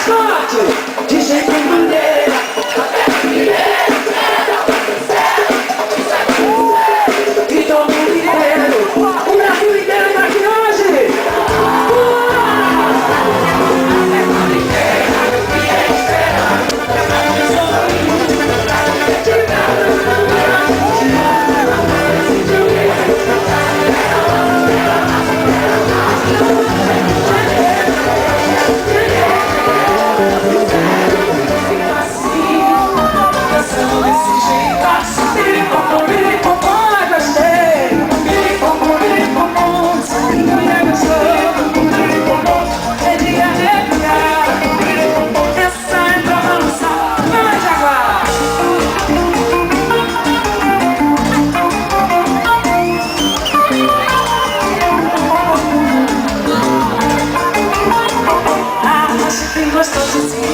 sorte, de jeito maneira. E todo mundo inteiro, o Brasil inteiro tá aqui hoje.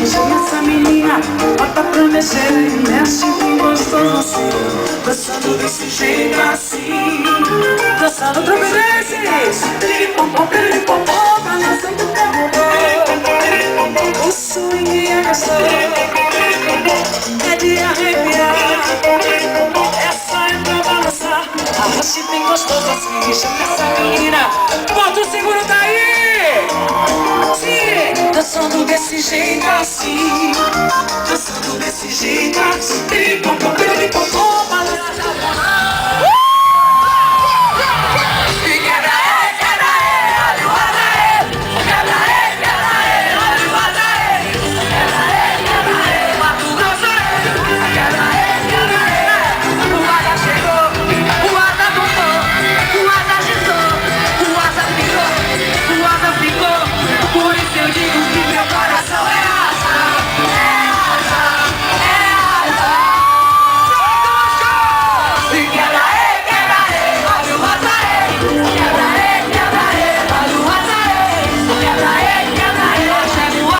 Essa menina bota pra mexer e mexe bem gostoso assim, dançando desse jeito assim, dançando truque desses, piripopom, balançando o corpo. O swing é gostoso, é de arrepiar. Essa é pra balançar, arroche bem gostoso assim. Chama essa menina, bota o seguro daí. Dançando desse jeito assim, dançando desse jeito assim, piripopom, balança.